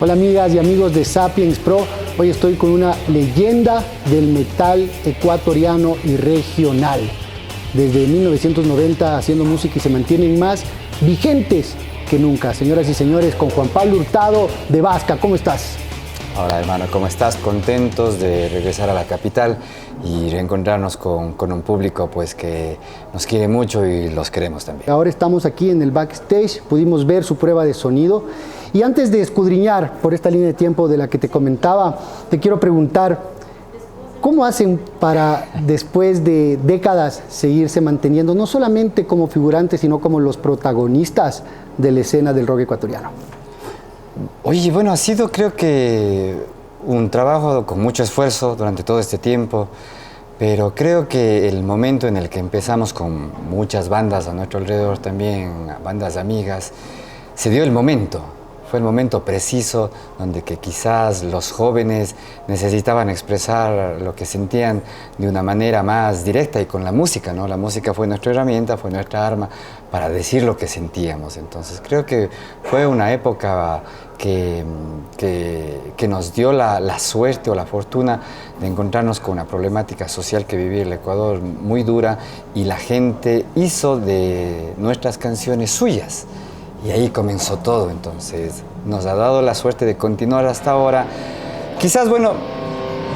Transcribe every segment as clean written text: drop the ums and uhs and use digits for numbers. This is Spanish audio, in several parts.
Hola amigas y amigos de Sapiens Pro, hoy estoy con una leyenda del metal ecuatoriano y regional. Desde 1990 haciendo música y se mantienen más vigentes que nunca. Señoras y señores, con Juan Pablo Hurtado de Vasca, ¿cómo estás? Hola hermano, ¿cómo estás? Contentos de regresar a la capital y reencontrarnos con un público pues, que nos quiere mucho y los queremos también. Ahora estamos aquí en el backstage, pudimos ver su prueba de sonido. Y antes de escudriñar por esta línea de tiempo de la que te comentaba, te quiero preguntar, ¿cómo hacen para después de décadas seguirse manteniendo, no solamente como figurantes, sino como los protagonistas de la escena del rock ecuatoriano? Oye, bueno, ha sido creo que un trabajo con mucho esfuerzo durante todo este tiempo, pero creo que el momento en el que empezamos con muchas bandas a nuestro alrededor también, bandas amigas, se dio el momento. Fue el momento preciso donde que quizás los jóvenes necesitaban expresar lo que sentían de una manera más directa y con la música, ¿no? La música fue nuestra herramienta, fue nuestra arma para decir lo que sentíamos. Entonces creo que fue una época que nos dio la suerte o la fortuna de encontrarnos con una problemática social que vivía el Ecuador muy dura y la gente hizo de nuestras canciones suyas. Y ahí comenzó todo, entonces nos ha dado la suerte de continuar hasta ahora. Quizás, bueno,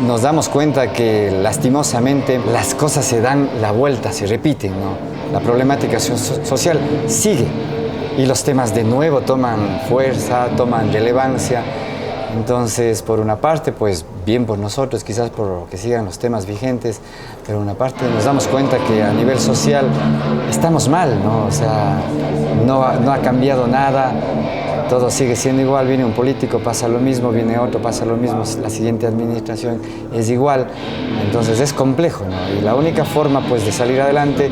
nos damos cuenta que lastimosamente las cosas se dan la vuelta, se repiten, ¿no? La problemática social sigue y los temas de nuevo toman fuerza, toman relevancia. Entonces, por una parte, pues bien por nosotros, quizás por que sigan los temas vigentes, pero por una parte nos damos cuenta que a nivel social estamos mal, ¿no? O sea, no ha cambiado nada, todo sigue siendo igual, viene un político, pasa lo mismo, viene otro, pasa lo mismo, la siguiente administración es igual, entonces es complejo, ¿no? Y la única forma, pues, de salir adelante,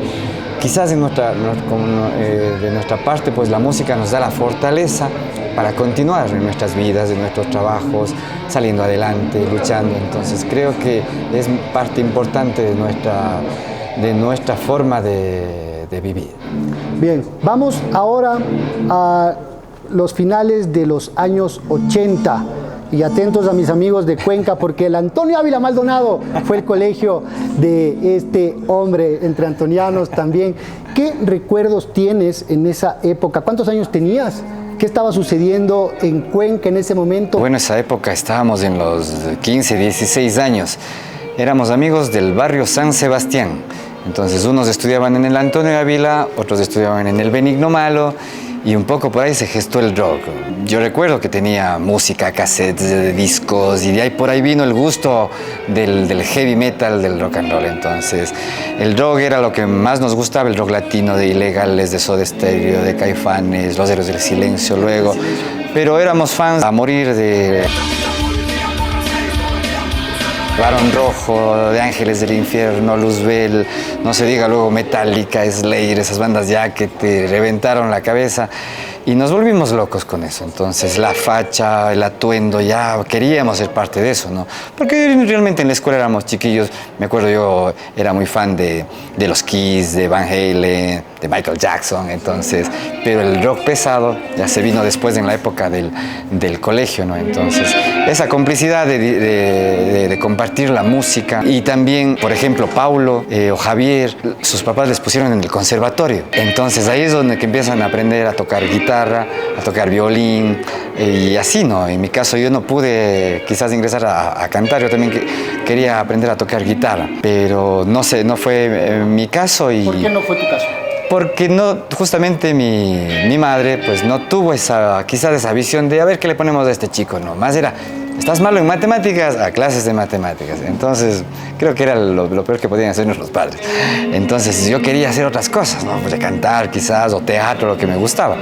quizás de nuestra parte, pues la música nos da la fortaleza para continuar en nuestras vidas, en nuestros trabajos, saliendo adelante, luchando. Entonces creo que es parte importante de nuestra forma de vivir. Bien, vamos ahora a los finales de los años 80. Y atentos a mis amigos de Cuenca, porque el Antonio Ávila Maldonado fue el colegio de este hombre, entre antonianos también. ¿Qué recuerdos tienes en esa época? ¿Cuántos años tenías? ¿Qué estaba sucediendo en Cuenca en ese momento? Bueno, esa época estábamos en los 15, 16 años. Éramos amigos del barrio San Sebastián. Entonces, unos estudiaban en el Antonio Ávila, otros estudiaban en el Benigno Malo, y un poco por ahí se gestó el rock. Yo recuerdo que tenía música, cassettes, discos, y de ahí por ahí vino el gusto del heavy metal, del rock and roll. Entonces, el rock era lo que más nos gustaba, el rock latino de Ilegales, de Soda Stereo, de Caifanes, Los Héroes del Silencio luego. Pero éramos fans a morir de Barón Rojo, de Ángeles del Infierno, Luzbel, no se diga luego Metallica, Slayer, esas bandas ya que te reventaron la cabeza y nos volvimos locos con eso. Entonces la facha, el atuendo, ya queríamos ser parte de eso, ¿no? Porque realmente en la escuela éramos chiquillos, me acuerdo yo era muy fan de los Kiss, de Van Halen, de Michael Jackson, entonces, pero el rock pesado ya se vino después en la época del colegio, ¿no? Entonces, esa complicidad de compartir la música y también, por ejemplo, Paulo o Javier, sus papás les pusieron en el conservatorio. Entonces ahí es donde que empiezan a aprender a tocar guitarra, a tocar violín y así, ¿no? En mi caso yo no pude quizás ingresar a cantar, yo también quería aprender a tocar guitarra, pero no sé, no fue mi caso. ¿Por qué no fue tu caso? Porque no, justamente mi madre pues no tuvo quizás esa visión de a ver qué le ponemos a este chico, no, más era, ¿estás malo en matemáticas? A clases de matemáticas. Entonces, creo que era lo peor que podían hacer nuestros padres. Entonces, yo quería hacer otras cosas, ¿no? Pues de cantar quizás, o teatro, lo que me gustaba.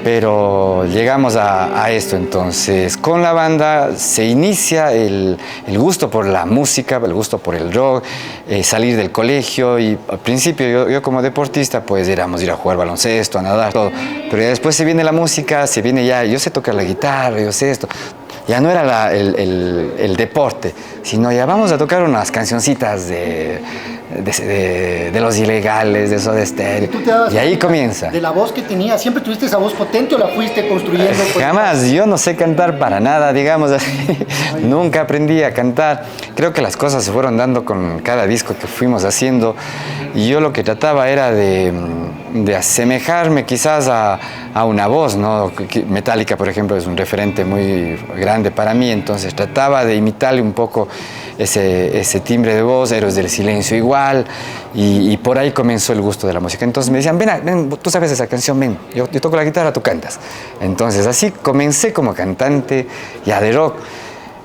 Pero llegamos a esto, entonces con la banda se inicia el gusto por la música, el gusto por el rock, salir del colegio y al principio yo como deportista pues éramos ir a jugar baloncesto, a nadar, todo, pero ya después se viene la música, se viene ya, yo sé tocar la guitarra, yo sé esto, ya no era el deporte, sino ya vamos a tocar unas cancioncitas de Los Ilegales, de Soda Stereo. Y ahí comienza. De la voz que tenía, ¿siempre tuviste esa voz potente o la fuiste construyendo? Jamás, yo no sé cantar para nada, digamos así. Nunca aprendí a cantar. Creo que las cosas se fueron dando con cada disco que fuimos haciendo. Y yo lo que trataba era de asemejarme quizás a una voz, ¿no? Metallica, por ejemplo, es un referente muy grande para mí, entonces trataba de imitarle un poco ese timbre de voz, Héroes del Silencio igual, y por ahí comenzó el gusto de la música. Entonces me decían, ven, tú sabes esa canción, ven, yo toco la guitarra, tú cantas. Entonces así comencé como cantante ya de rock,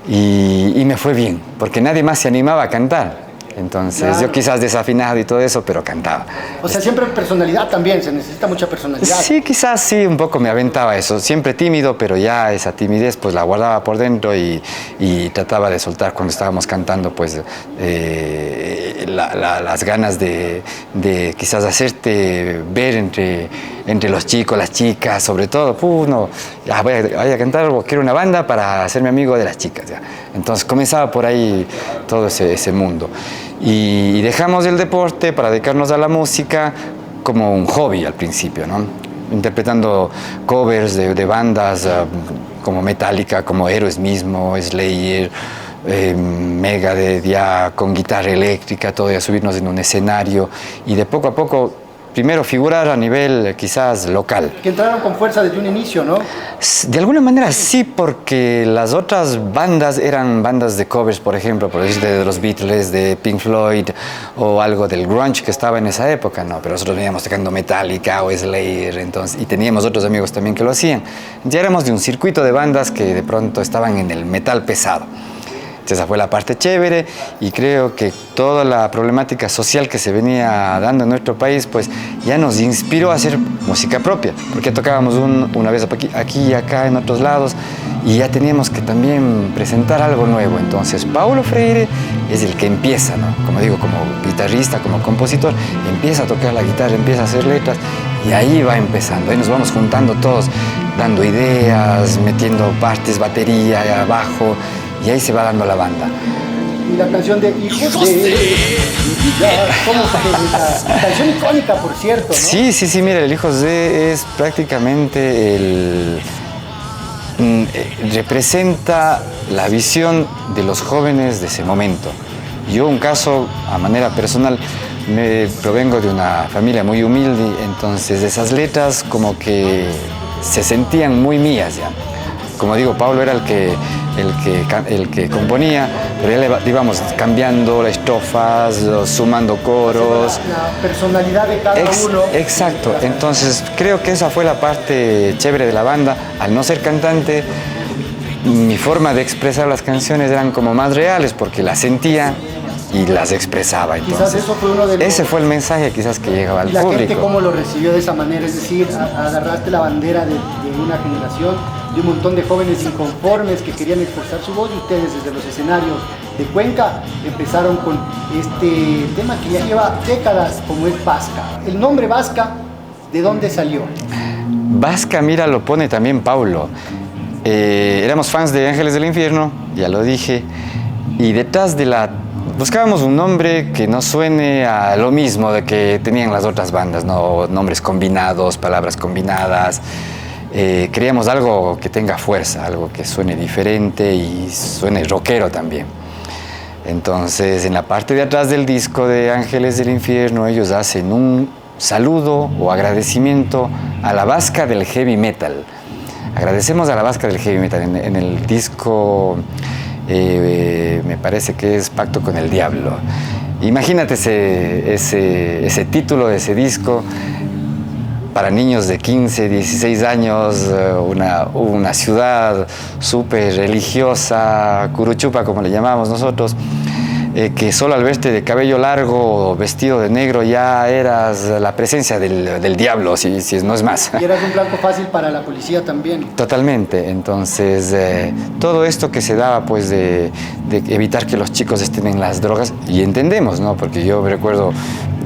y me fue bien, porque nadie más se animaba a cantar. Entonces, claro, yo quizás desafinado y todo eso, pero cantaba. O sea, siempre personalidad también, se necesita mucha personalidad. Sí, quizás sí, un poco me aventaba eso. Siempre tímido, pero ya esa timidez pues la guardaba por dentro y trataba de soltar cuando estábamos cantando pues las ganas de quizás hacerte ver entre los chicos, las chicas, sobre todo. No, ya voy a cantar o quiero una banda para hacerme amigo de las chicas. Ya. Entonces comenzaba por ahí todo ese mundo. Y dejamos el deporte para dedicarnos a la música como un hobby al principio, ¿no? Interpretando covers de bandas como Metallica, como Héroes mismo, Slayer, Megadeth, ya con guitarra eléctrica, todo, y a subirnos en un escenario y de poco a poco primero figurar a nivel quizás local. Que entraron con fuerza desde un inicio, ¿no? De alguna manera sí, porque las otras bandas eran bandas de covers, por ejemplo, por decir de los Beatles, de Pink Floyd o algo del grunge que estaba en esa época, ¿no? Pero nosotros veníamos tocando Metallica o Slayer, entonces, y teníamos otros amigos también que lo hacían. Ya éramos de un circuito de bandas que de pronto estaban en el metal pesado. Esa fue la parte chévere y creo que toda la problemática social que se venía dando en nuestro país pues ya nos inspiró a hacer música propia, porque tocábamos una vez aquí y acá en otros lados y ya teníamos que también presentar algo nuevo. Entonces Paulo Freire es el que empieza, ¿no? Como digo, como guitarrista, como compositor, empieza a tocar la guitarra, empieza a hacer letras y ahí va empezando, ahí nos vamos juntando todos, dando ideas, metiendo partes, batería, bajo. Y ahí se va dando la banda. Y la canción de Hijos de... ¿Cómo sale esa canción icónica, por cierto, ¿no? Sí, mira, el Hijos de es prácticamente representa la visión de los jóvenes de ese momento. Yo, un caso, a manera personal, provengo de una familia muy humilde, entonces esas letras como que se sentían muy mías ya. Como digo, Pablo era el que componía, pero ya le íbamos cambiando las estrofas, sumando coros. La personalidad de cada uno. Exacto, entonces creo que esa fue la parte chévere de la banda. Al no ser cantante, mi forma de expresar las canciones eran como más reales porque las sentía y las expresaba. Entonces, quizás eso fue uno de los... Ese fue el mensaje quizás que llegaba al público. ¿Y la gente cómo lo recibió de esa manera? Es decir, agarraste la bandera de una generación, de un montón de jóvenes inconformes que querían expresar su voz y ustedes desde los escenarios de Cuenca empezaron con este tema que ya lleva décadas como es Vasca. El nombre Vasca, ¿de dónde salió? Vasca, mira, lo pone también Paulo. Éramos fans de Ángeles del Infierno, ya lo dije, y detrás de buscábamos un nombre que no suene a lo mismo de que tenían las otras bandas, ¿no? Nombres combinados, palabras combinadas. Queríamos algo que tenga fuerza, algo que suene diferente y suene rockero también. Entonces, en la parte de atrás del disco de Ángeles del Infierno, ellos hacen un saludo o agradecimiento a la Vasca del heavy metal. Agradecemos a la Vasca del heavy metal. En el disco me parece que es Pacto con el Diablo. Imagínate ese título de ese disco para niños de 15, 16 años, una ciudad súper religiosa, Curuchupa como le llamamos nosotros, que solo al verte de cabello largo o vestido de negro ya eras la presencia del diablo, si no es más. Y eras un blanco fácil para la policía también. Totalmente, entonces todo esto que se daba pues de evitar que los chicos estén en las drogas, y entendemos, ¿no? Porque yo me recuerdo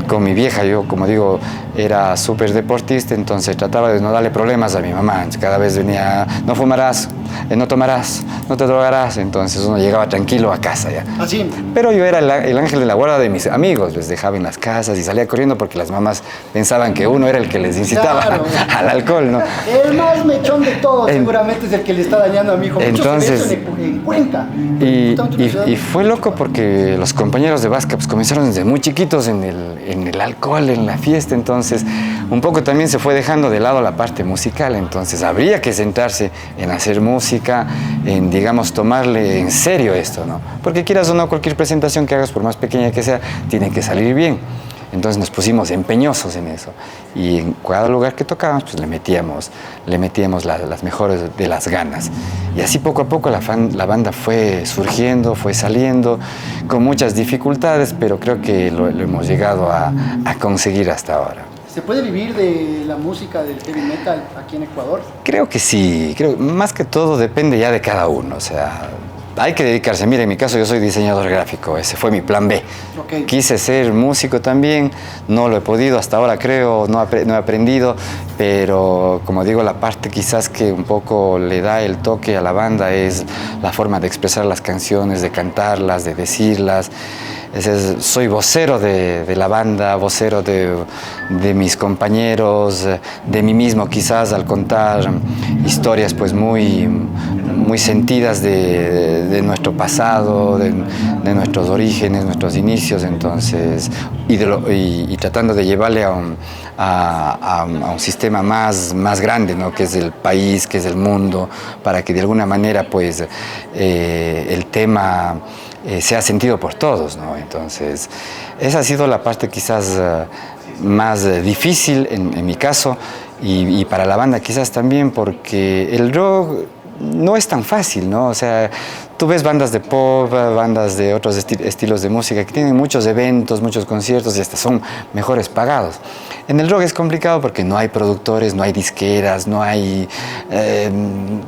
con mi vieja, yo como digo, era súper deportista, entonces trataba de no darle problemas a mi mamá. Cada vez venía, no fumarás, no tomarás, no te drogarás. Entonces uno llegaba tranquilo a casa ya. Así. Pero yo era el ángel de la guarda de mis amigos, les dejaba en las casas y salía corriendo porque las mamás pensaban que uno era el que les incitaba al alcohol, ¿no? El más mechón de todos seguramente es el que le está dañando a mi hijo. Entonces, en Cuenca. Y fue loco porque los compañeros de básquet pues, comenzaron desde muy chiquitos en el alcohol, en la fiesta, entonces un poco también se fue dejando de lado la parte musical, entonces habría que sentarse en hacer música, en, digamos, tomarle en serio esto, ¿no? Porque quieras o no, cualquier presentación que hagas, por más pequeña que sea, tiene que salir bien. Entonces nos pusimos empeñosos en eso y en cada lugar que tocábamos pues le metíamos las mejores de las ganas. Y así poco a poco la banda fue surgiendo, fue saliendo con muchas dificultades, pero creo que lo hemos llegado a conseguir hasta ahora. ¿Se puede vivir de la música del heavy metal aquí en Ecuador? Creo que sí, más que todo depende ya de cada uno, o sea, hay que dedicarse. Mira, en mi caso yo soy diseñador gráfico, ese fue mi plan B. Okay. Quise ser músico también, no lo he podido hasta ahora creo, no he aprendido, pero como digo, la parte quizás que un poco le da el toque a la banda es la forma de expresar las canciones, de cantarlas, de decirlas. Soy vocero de la banda, vocero de mis compañeros, de mí mismo quizás al contar historias pues muy sentidas de nuestro pasado, de nuestros orígenes, nuestros inicios, entonces, y tratando de llevarle a un sistema más grande, ¿no? Que es el país, que es el mundo, para que de alguna manera pues el tema sea sentido por todos, ¿no? Entonces, esa ha sido la parte quizás más difícil en mi caso y para la banda quizás también porque el rock no es tan fácil, ¿no? O sea, tú ves bandas de pop, bandas de otros estilos de música que tienen muchos eventos, muchos conciertos y hasta son mejores pagados. En el rock es complicado porque no hay productores, no hay disqueras, no hay,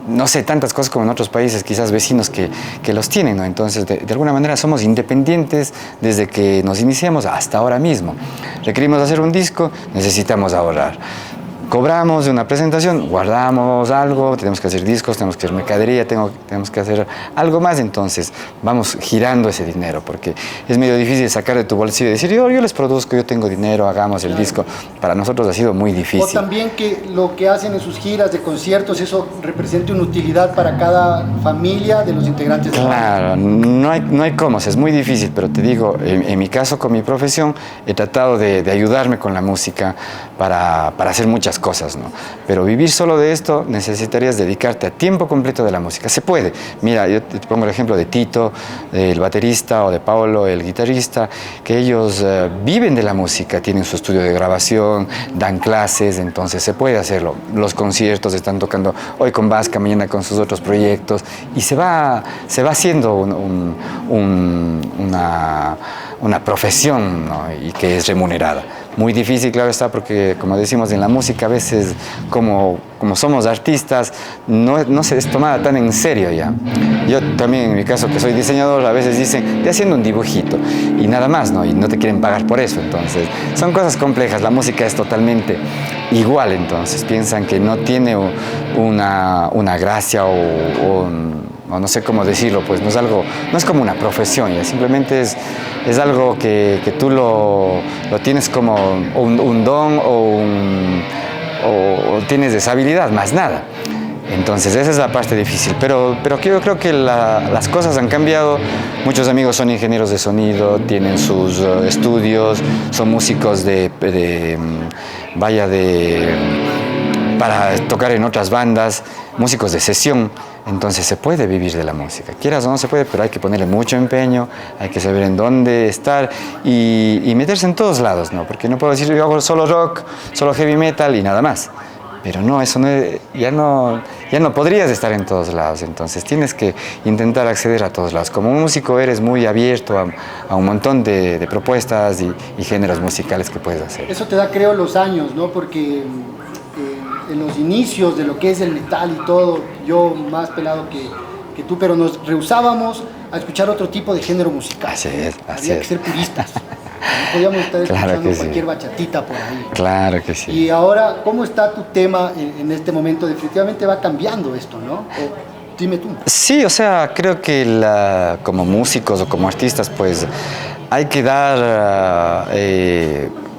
no sé, tantas cosas como en otros países, quizás vecinos que los tienen, ¿no? Entonces, de alguna manera somos independientes desde que nos iniciamos hasta ahora mismo. Requerimos hacer un disco, necesitamos ahorrar. Cobramos de una presentación, guardamos algo, tenemos que hacer discos, tenemos que hacer mercadería, tenemos que hacer algo más, entonces vamos girando ese dinero, porque es medio difícil sacar de tu bolsillo y decir, yo les produzco, yo tengo dinero, hagamos el disco. Para nosotros ha sido muy difícil. O también que lo que hacen en sus giras de conciertos, eso represente una utilidad para cada familia de los integrantes de la banda. Claro, no hay cómo, es muy difícil, pero te digo, en mi caso, con mi profesión, he tratado de ayudarme con la música para hacer muchas cosas, ¿no? Pero vivir solo de esto necesitarías dedicarte a tiempo completo de la música. Se puede. Mira, yo te pongo el ejemplo de Tito, el baterista, o de Paolo, el guitarrista, que ellos viven de la música, tienen su estudio de grabación, dan clases, entonces se puede hacerlo. Los conciertos están tocando hoy con Vasca, mañana con sus otros proyectos, y se va haciendo una profesión, ¿no? Y que es remunerada. Muy difícil, claro está, porque como decimos en la música, a veces como somos artistas, no se es tomada tan en serio ya. Yo también, en mi caso, que soy diseñador, a veces dicen, te haciendo un dibujito, y nada más, ¿no? Y no te quieren pagar por eso, entonces son cosas complejas, la música es totalmente igual, entonces piensan que no tiene una gracia o no sé cómo decirlo, pues no es como una profesión, ya simplemente es algo que tú lo tienes como un don o tienes esa habilidad, más nada. Entonces esa es la parte difícil, pero yo creo que las cosas han cambiado. Muchos amigos son ingenieros de sonido, tienen sus estudios, son músicos para tocar en otras bandas, músicos de sesión. Entonces se puede vivir de la música, quieras o no se puede, pero hay que ponerle mucho empeño, hay que saber en dónde estar y meterse en todos lados, ¿no? Porque no puedo decir yo hago solo rock, solo heavy metal y nada más. Pero no, eso ya no podrías estar en todos lados, entonces tienes que intentar acceder a todos lados. Como músico eres muy abierto a un montón de propuestas y géneros musicales que puedes hacer. Eso te da, creo, los años, ¿no? Porque en los inicios de lo que es el metal y todo, yo más pelado que tú, pero nos rehusábamos a escuchar otro tipo de género musical. Así es. Había que ser puristas. No podíamos estar escuchando cualquier bachatita por ahí. Claro que sí. Y ahora, ¿cómo está tu tema en este momento? Definitivamente va cambiando esto, ¿no? Dime tú. Sí, o sea, creo que como músicos o como artistas, pues hay que dar,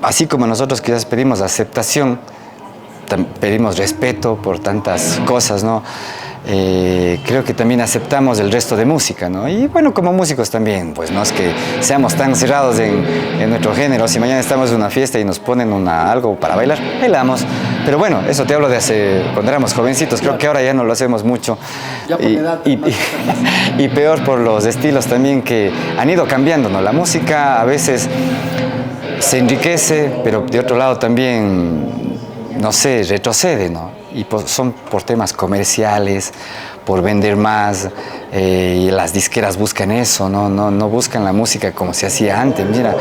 así como nosotros quizás pedimos aceptación, pedimos respeto por tantas cosas, ¿no? Creo que también aceptamos el resto de música, ¿no? Y bueno, como músicos también, pues no es que seamos tan cerrados en nuestro género. Si mañana estamos en una fiesta y nos ponen algo para bailar, bailamos. Pero bueno, eso te hablo de hace, cuando éramos jovencitos, creo que ahora ya no lo hacemos mucho. Ya por edad, y peor por los estilos también que han ido cambiando, ¿no? La música a veces se enriquece, pero de otro lado también, no sé, retrocede, ¿no? Y son por temas comerciales, por vender más, y las disqueras buscan eso, no buscan la música como se hacía antes. Mira,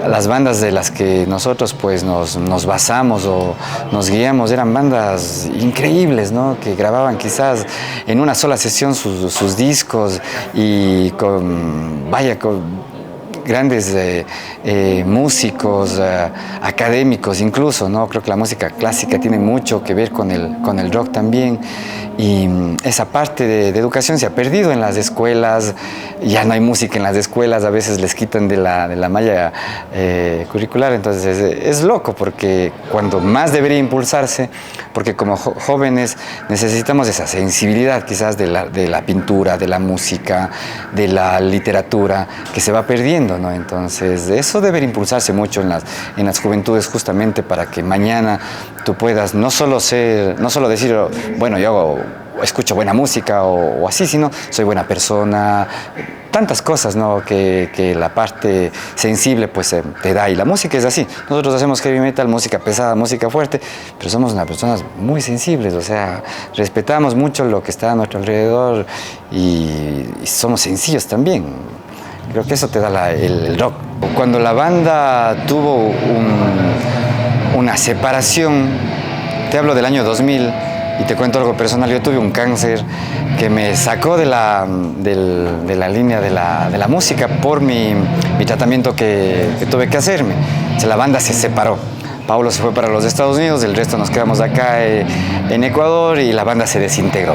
las bandas de las que nosotros pues nos basamos o nos guiamos eran bandas increíbles, ¿no? Que grababan quizás en una sola sesión sus discos y con grandes músicos, académicos incluso, ¿no? Creo que la música clásica tiene mucho que ver con el rock también, y esa parte de educación se ha perdido en las escuelas. Ya no hay música en las escuelas, a veces les quitan de la malla curricular, entonces es loco, porque cuando más debería impulsarse, porque como jóvenes necesitamos esa sensibilidad quizás de la pintura, de la música, de la literatura, que se va perdiendo, ¿no? Entonces eso debe impulsarse mucho en las juventudes, justamente para que mañana tú puedas no solo decir, bueno, yo escucho buena música o así, sino soy buena persona, tantas cosas, ¿no? que la parte sensible pues te da, y la música es así. Nosotros hacemos heavy metal, música pesada, música fuerte, pero somos unas personas muy sensibles, o sea, respetamos mucho lo que está a nuestro alrededor y somos sencillos también. Creo que eso te da el rock. Cuando la banda tuvo una separación, te hablo del año 2000, y te cuento algo personal. Yo tuve un cáncer que me sacó de la línea de la música por mi tratamiento que tuve que hacerme. O sea, la banda se separó. Paulo se fue para los Estados Unidos, el resto nos quedamos acá en Ecuador, y la banda se desintegró.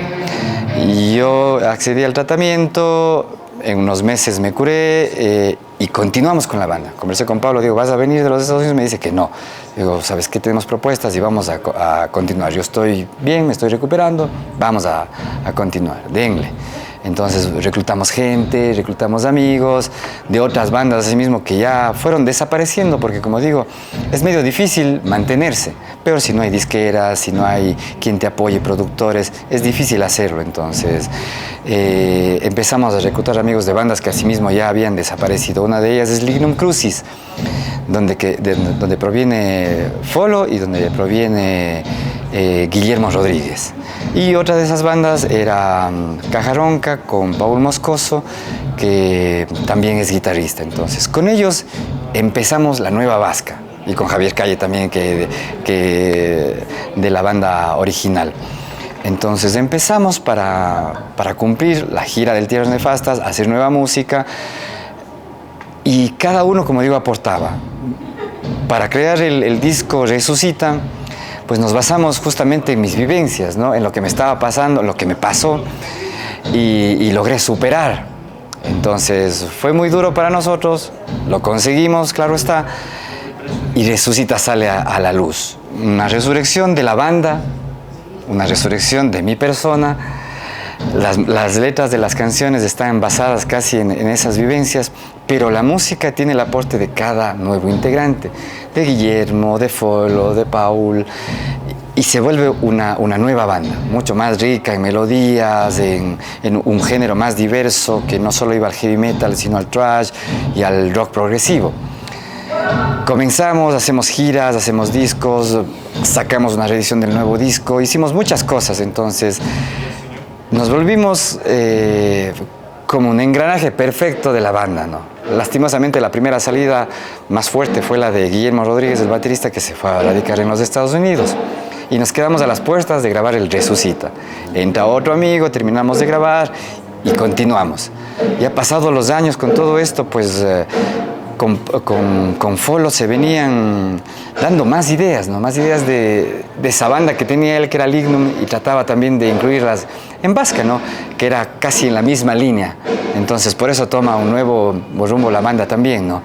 Y yo accedí al tratamiento, en unos meses me curé, y continuamos con la banda. Conversé con Pablo, digo, ¿vas a venir de los Estados Unidos? Me dice que no. Digo, ¿sabes qué? Tenemos propuestas y vamos a continuar. Yo estoy bien, me estoy recuperando, vamos a continuar, denle. Entonces reclutamos gente, reclutamos amigos de otras bandas así mismo que ya fueron desapareciendo, porque como digo, es medio difícil mantenerse, pero si no hay disqueras, si no hay quien te apoye, productores, es difícil hacerlo. Entonces empezamos a reclutar amigos de bandas que así mismo ya habían desaparecido. Una de ellas es Lignum Crucis, donde proviene Folo y donde proviene Guillermo Rodríguez. Y otra de esas bandas era Cajaronca, con Paul Moscoso, que también es guitarrista. Entonces con ellos empezamos la Nueva Vasca, y con Javier Calle también, que de la banda original. Entonces empezamos para cumplir la gira del Tierras Nefastas, hacer nueva música, y cada uno, como digo, aportaba. Para crear el disco Resucita, pues nos basamos justamente en mis vivencias, ¿no? En lo que me estaba pasando, lo que me pasó, y logré superar. Entonces fue muy duro para nosotros, lo conseguimos, claro está, y Resucita sale a la luz. Una resurrección de la banda, una resurrección de mi persona. Las letras de las canciones están basadas casi en esas vivencias, pero la música tiene el aporte de cada nuevo integrante, de Guillermo, de Folo, de Paul, y se vuelve una nueva banda, mucho más rica en melodías, en un género más diverso, que no solo iba al heavy metal, sino al thrash y al rock progresivo. Comenzamos, hacemos giras, hacemos discos, sacamos una reedición del nuevo disco, hicimos muchas cosas. Entonces nos volvimos como un engranaje perfecto de la banda, ¿no? Lastimosamente la primera salida más fuerte fue la de Guillermo Rodríguez, el baterista, que se fue a radicar en los Estados Unidos. Y nos quedamos a las puertas de grabar el Resucita. Entra otro amigo, terminamos de grabar y continuamos. Y ha pasado los años con todo esto, pues con Folo se venían dando más ideas, ¿no? Más ideas de esa banda que tenía él, que era Lignum, y trataba también de incluirlas en Vasca, ¿no? Que era casi en la misma línea. Entonces, por eso toma un nuevo rumbo la banda también, ¿no?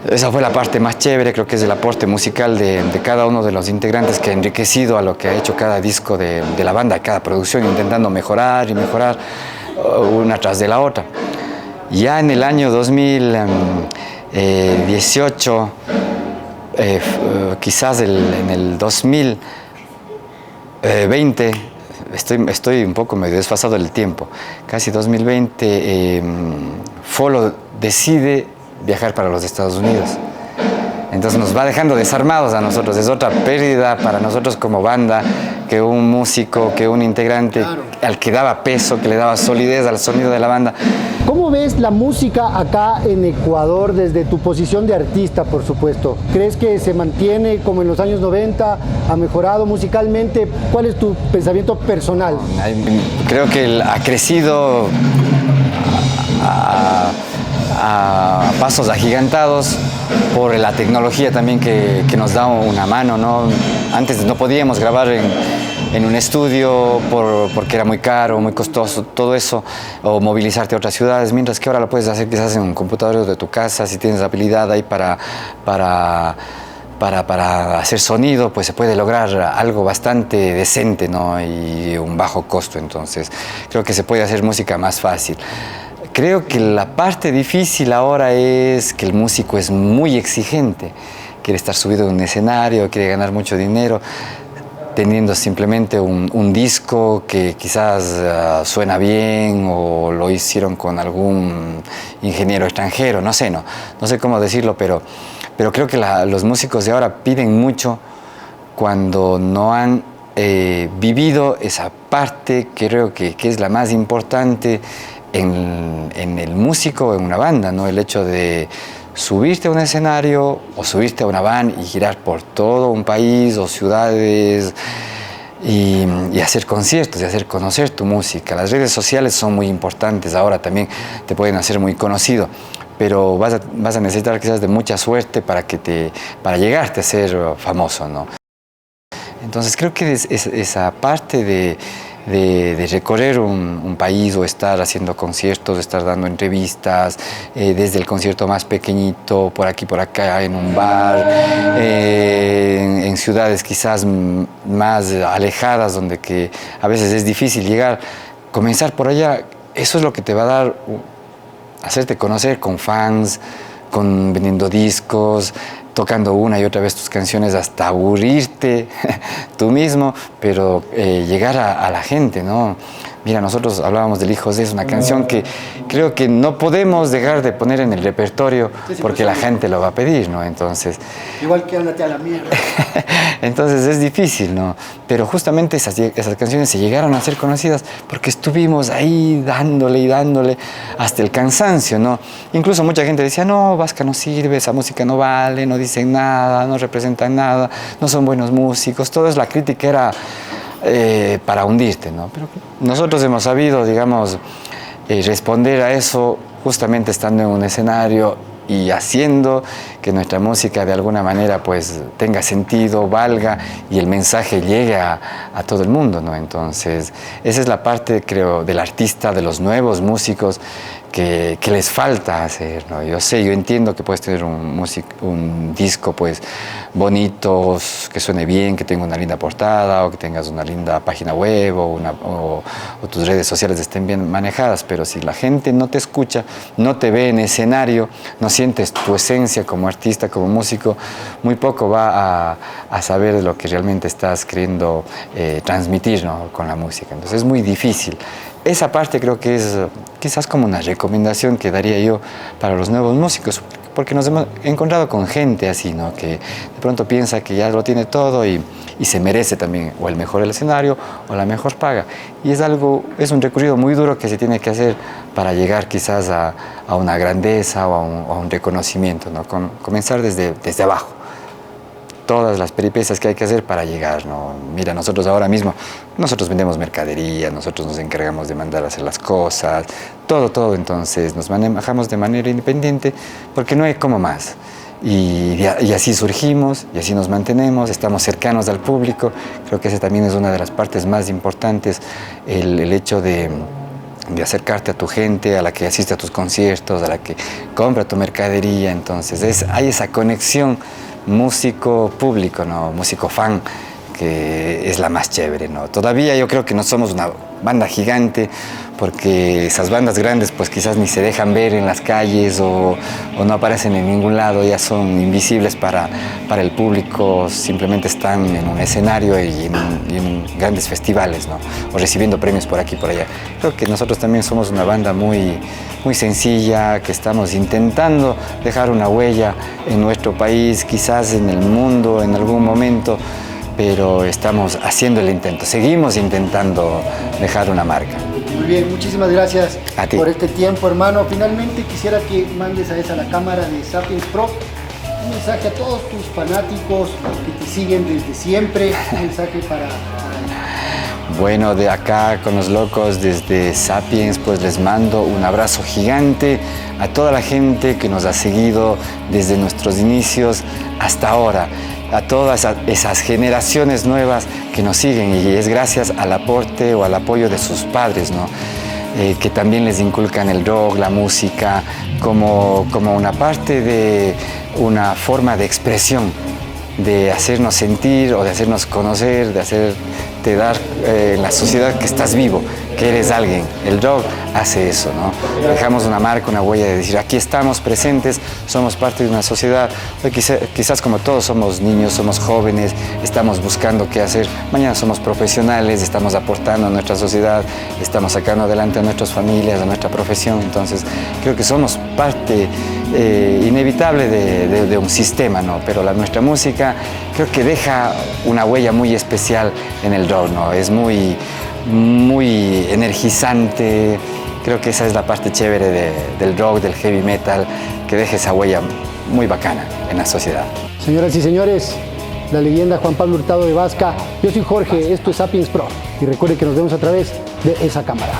Esa fue la parte más chévere, creo que es el aporte musical de cada uno de los integrantes, que ha enriquecido a lo que ha hecho cada disco de la banda, cada producción, intentando mejorar y mejorar una tras de la otra. Ya en el año 2018, quizás en el 2020, estoy un poco medio desfasado del tiempo, casi 2020, Folo decide viajar para los Estados Unidos. Entonces nos va dejando desarmados a nosotros. Es otra pérdida para nosotros como banda, que un músico, que un integrante, claro, al que daba peso, que le daba solidez al sonido de la banda. ¿Cómo ves la música acá en Ecuador desde tu posición de artista, por supuesto? ¿Crees que se mantiene como en los años 90? ¿Ha mejorado musicalmente? ¿Cuál es tu pensamiento personal? Creo que ha crecido a pasos agigantados por la tecnología también que nos da una mano, ¿no? Antes no podíamos grabar en un estudio porque era muy caro, muy costoso, todo eso, o movilizarte a otras ciudades, mientras que ahora lo puedes hacer quizás en un computador de tu casa, si tienes habilidad ahí para hacer sonido, pues se puede lograr algo bastante decente, ¿no? Y un bajo costo. Entonces creo que se puede hacer música más fácil. Creo que la parte difícil ahora es que el músico es muy exigente, quiere estar subido en un escenario, quiere ganar mucho dinero, teniendo simplemente un disco que quizás suena bien o lo hicieron con algún ingeniero extranjero, no sé cómo decirlo, pero creo que los músicos de ahora piden mucho cuando no han vivido esa parte que creo que es la más importante en el músico, en una banda, ¿no? El hecho de subirte a un escenario o subirte a una van y girar por todo un país o ciudades y hacer conciertos y hacer conocer tu música. Las redes sociales son muy importantes ahora, también te pueden hacer muy conocido, pero vas a necesitar quizás de mucha suerte para llegarte a ser famoso, ¿no? Entonces creo que esa parte de recorrer un país o estar haciendo conciertos, estar dando entrevistas, desde el concierto más pequeñito, por aquí, por acá, en un bar, en ciudades quizás más alejadas, donde que a veces es difícil llegar, comenzar por allá, eso es lo que te va a dar, hacerte conocer con fans, vendiendo discos, tocando una y otra vez tus canciones hasta aburrirte tú mismo, pero llegar a la gente, ¿no? Mira, nosotros hablábamos del Hijos de, es una canción que creo que no podemos dejar de poner en el repertorio porque la gente lo va a pedir, ¿no? Entonces... Igual que Ándate a la mierda. Entonces es difícil, ¿no? Pero justamente esas canciones se llegaron a ser conocidas porque estuvimos ahí dándole y dándole hasta el cansancio, ¿no? Incluso mucha gente decía, no, Vasca no sirve, esa música no vale, no dicen nada, no representan nada, no son buenos músicos. Toda la crítica era para hundirte, ¿no? Pero nosotros hemos sabido, digamos, responder a eso justamente estando en un escenario y haciendo que nuestra música de alguna manera pues tenga sentido, valga y el mensaje llegue a todo el mundo, ¿no? Entonces esa es la parte, creo, del artista, de los nuevos músicos que les falta hacer, ¿no? Yo entiendo que puedes tener un disco pues bonito, que suene bien, que tenga una linda portada o que tengas una linda página web o tus redes sociales estén bien manejadas, pero si la gente no te escucha, no te ve en escenario, no sientes tu esencia como artista, como músico, muy poco va a saber de lo que realmente estás queriendo transmitir, ¿no? Con la música. Entonces es muy difícil. Esa parte creo que es quizás como una recomendación que daría yo para los nuevos músicos, porque nos hemos encontrado con gente así, ¿no? Que de pronto piensa que ya lo tiene todo y se merece también o el mejor escenario o la mejor paga. Y es un recorrido muy duro que se tiene que hacer para llegar quizás a una grandeza o a un reconocimiento, ¿no? Comenzar desde abajo. todas las peripecias que hay que hacer para llegar, ¿no? Mira, nosotros ahora mismo, nosotros vendemos mercadería, nosotros nos encargamos de mandar a hacer las cosas, todo, entonces nos manejamos de manera independiente porque no hay como más. Y así surgimos, y así nos mantenemos, estamos cercanos al público. Creo que esa también es una de las partes más importantes, el hecho de acercarte a tu gente, a la que asiste a tus conciertos, a la que compra tu mercadería. Entonces hay esa conexión músico-público, ¿no? Músico-fan, que es la más chévere, ¿no? Todavía yo creo que no somos una banda gigante, porque esas bandas grandes pues quizás ni se dejan ver en las calles o no aparecen en ningún lado, ya son invisibles para el público, simplemente están en un escenario y en grandes festivales, ¿no? O recibiendo premios por aquí y por allá. Creo que nosotros también somos una banda muy sencilla, que estamos intentando dejar una huella en nuestro país, quizás en el mundo en algún momento, pero estamos haciendo el intento, seguimos intentando dejar una marca. Muy bien, muchísimas gracias a ti por este tiempo, hermano. Finalmente quisiera que mandes a la cámara de Sapiens Pro un mensaje a todos tus fanáticos que te siguen desde siempre, un mensaje para... Bueno, de acá con los locos desde Sapiens, pues les mando un abrazo gigante a toda la gente que nos ha seguido desde nuestros inicios hasta ahora, a todas esas generaciones nuevas que nos siguen, y es gracias al aporte o al apoyo de sus padres, ¿no? Que también les inculcan el rock, la música, como una parte de una forma de expresión, de hacernos sentir o de hacernos conocer, de hacerte dar en la sociedad que estás vivo, que eres alguien. El rock hace eso, ¿no? Dejamos una marca, una huella de decir, aquí estamos presentes, somos parte de una sociedad. Hoy quizás como todos somos niños, somos jóvenes, estamos buscando qué hacer. Mañana somos profesionales, estamos aportando a nuestra sociedad, estamos sacando adelante a nuestras familias, a nuestra profesión. Entonces creo que somos parte inevitable de un sistema, ¿no? Pero nuestra música creo que deja una huella muy especial en el rock, ¿no? Es muy energizante. Creo que esa es la parte chévere del rock, del heavy metal, que deja esa huella muy bacana en la sociedad. Señoras y señores, la leyenda Juan Pablo Hurtado de Vasca, yo soy Jorge, esto es Sapiens Pro, y recuerde que nos vemos a través de esa cámara.